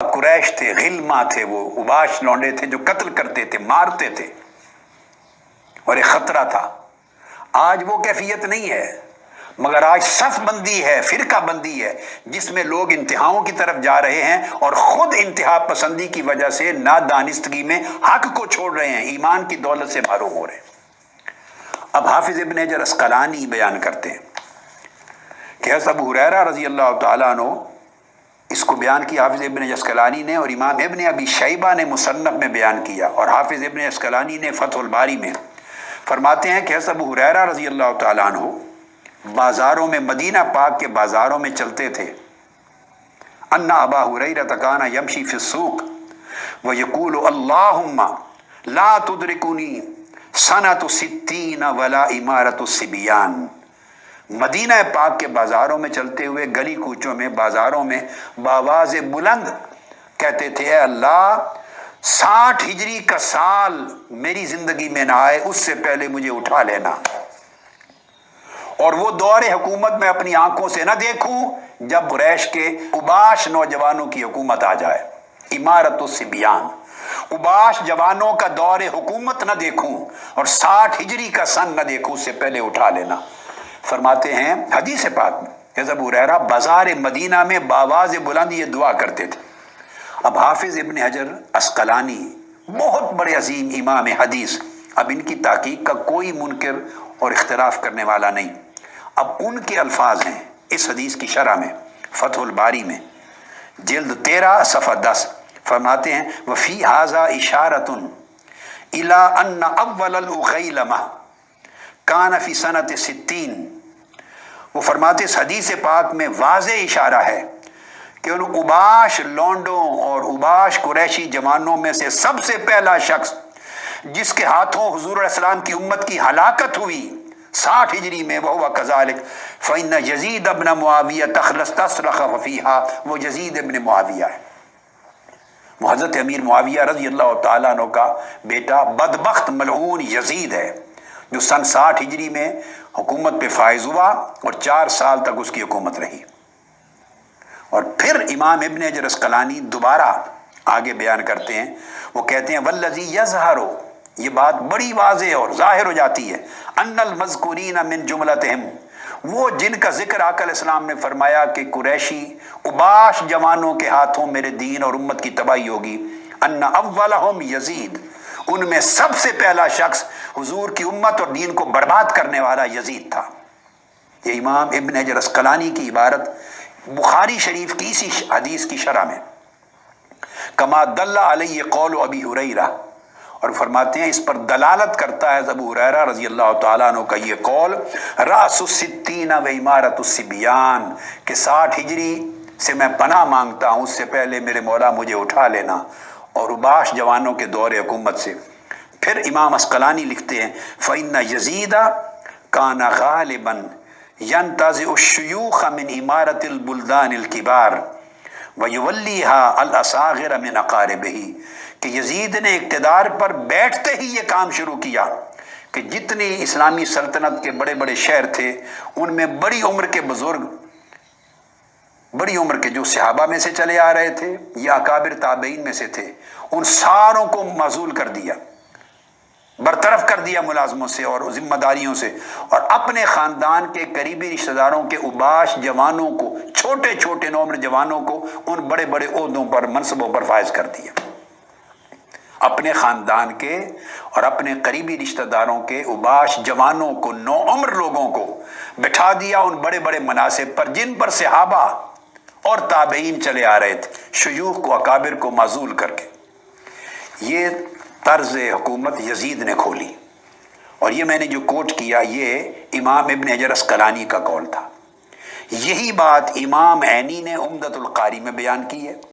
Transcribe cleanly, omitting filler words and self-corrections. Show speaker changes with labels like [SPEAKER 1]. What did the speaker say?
[SPEAKER 1] قریش تھے، غلما تھے، وہ اباش لونڈے تھے جو قتل کرتے تھے، مارتے تھے اور ایک خطرہ تھا۔ آج وہ کیفیت نہیں ہے، مگر آج صف بندی ہے، فرقہ بندی ہے، جس میں لوگ انتہاؤں کی طرف جا رہے ہیں اور خود انتہا پسندی کی وجہ سے نادانستگی میں حق کو چھوڑ رہے ہیں، ایمان کی دولت سے محروم ہو رہے ہیں۔ اب حافظ ابن حجر عسقلانی بیان کرتے ہیں کہ حضرت ابو ہریرہ رضی اللہ تعالیٰ عنہ، اس کو بیان کیا حافظ ابن حجر عسقلانی نے، اور امام ابن ابی شیبہ نے مصنف میں بیان کیا، اور حافظ ابن عسقلانی نے فتح الباری میں فرماتے ہیں کہ حضرت ابو ہریرہ رضی اللہ تعالیٰ عنہ بازاروں میں، مدینہ پاک کے بازاروں میں چلتے تھے۔ ان ابا ہریرہ کان یمشی فی السوق ویقول اللہم لا تدرکنی سنۃ ستین ولا امارۃ الصبیان۔ مدینہ پاک کے بازاروں میں چلتے ہوئے، گلی کوچوں میں، بازاروں میں بآواز بلند کہتے تھے، اے اللہ 60 ہجری کا سال میری زندگی میں نہ آئے، اس سے پہلے مجھے اٹھا لینا، اور وہ دور حکومت میں اپنی آنکھوں سے نہ دیکھوں جب قریش کے اوباش نوجوانوں کی حکومت آ جائے۔ امارت الصبیان، اوباش جوانوں کا دور حکومت نہ دیکھوں اور 60 ہجری کا سن نہ دیکھوں، اس سے پہلے اٹھا لینا۔ فرماتے ہیں حدیث پاک میں کہ ابو ہریرہ بازار مدینہ میں بآواز بلند یہ دعا کرتے تھے۔ اب حافظ ابن حجر عسقلانی بہت بڑے عظیم امام حدیث، اب ان کی تحقیق کا کوئی منکر اور اختلاف کرنے والا نہیں۔ اب ان کے الفاظ ہیں اس حدیث کی شرح میں، فتح الباری میں جلد 13 صفحہ 10، فرماتے ہیں وفی ھذا اشارۃ الی ان اول الاغیلمہ کان فی سنۃ 60۔ وہ فرماتے اس حدیث پاک میں واضح اشارہ ہے کہ ان اوباش لونڈوں اور اوباش قریشی جوانوں میں سے سب سے پہلا شخص جس کے ہاتھوں حضور علیہ السلام کی امت کی ہلاکت ہوئی 60 ہجری میں، وہو کذالک فإن یزید ابن معاویہ استصرخ فیہا، وہ یزید ابن معاویہ ہے، وہ حضرت امیر معاویہ رضی اللہ تعالیٰ عنہ کا بیٹا، بدبخت ملعون یزید ہے، جو سن 60 ہجری میں حکومت پہ فائز ہوا اور 4 سال تک اس کی حکومت رہی۔ اور پھر امام ابن حجر عسقلانی دوبارہ آگے بیان کرتے ہیں، وہ کہتے ہیں والذی یظہر، یہ بات بڑی واضح اور ظاہر ہو جاتی ہے، ان المذکورین من جملتہم، وہ جن کا ذکر آقا علیہ السلام نے فرمایا کہ قریشی اوباش جوانوں کے ہاتھوں میرے دین اور امت کی تباہی ہوگی، ان اولہم یزید، ان میں سب سے پہلا شخص حضور کی امت اور دین کو برباد کرنے والا یزید تھا۔ یہ امام ابن حجر عسقلانی کی عبارت بخاری شریف کی اسی حدیث کی شرح میں، کما دل علیہ قول ابی ہریرہ، اور فرماتے ہیں اس پر دلالت کرتا ہے ابو ہریرہ رضی اللہ تعالیٰ عنہ کا یہ قول، راس الستین و امارت الصبیان، کہ 60 ہجری سے میں پناہ مانگتا ہوں، اس سے پہلے میرے مولا مجھے اٹھا لینا، اور اباش جوانوں کے دور حکومت سے۔ پھر امام عسقلانی لکھتے ہیں فإن یزید کان غالبا ینتزع الشیوخ من امارت البلدان الکبار ویولیها الاصاغر من اقاربہ، کہ یزید نے اقتدار پر بیٹھتے ہی یہ کام شروع کیا کہ جتنے اسلامی سلطنت کے بڑے بڑے شہر تھے ان میں بڑی عمر کے بزرگ، بڑی عمر کے جو صحابہ میں سے چلے آ رہے تھے یا اکابر تابعین میں سے تھے، ان ساروں کو معزول کر دیا، برطرف کر دیا ملازموں سے اور ذمہ داریوں سے، اور اپنے خاندان کے قریبی رشتہ داروں کے اوباش جوانوں کو، چھوٹے چھوٹے نوعمر جوانوں کو ان بڑے بڑے عہدوں پر، منصبوں پر فائز کر دیا۔ اپنے خاندان کے اور اپنے قریبی رشتہ داروں کے اوباش جوانوں کو، نوعمر لوگوں کو بٹھا دیا ان بڑے بڑے مناصب پر جن پر صحابہ اور تابعین چلے آ رہے تھے، شیوخ کو، اکابر کو معزول کر کے۔ یہ طرز حکومت یزید نے کھولی، اور یہ میں نے جو کوٹ کیا یہ امام ابن حجر عسقلانی کا قول تھا۔ یہی بات امام عینی نے عمدۃ القاری میں بیان کی ہے۔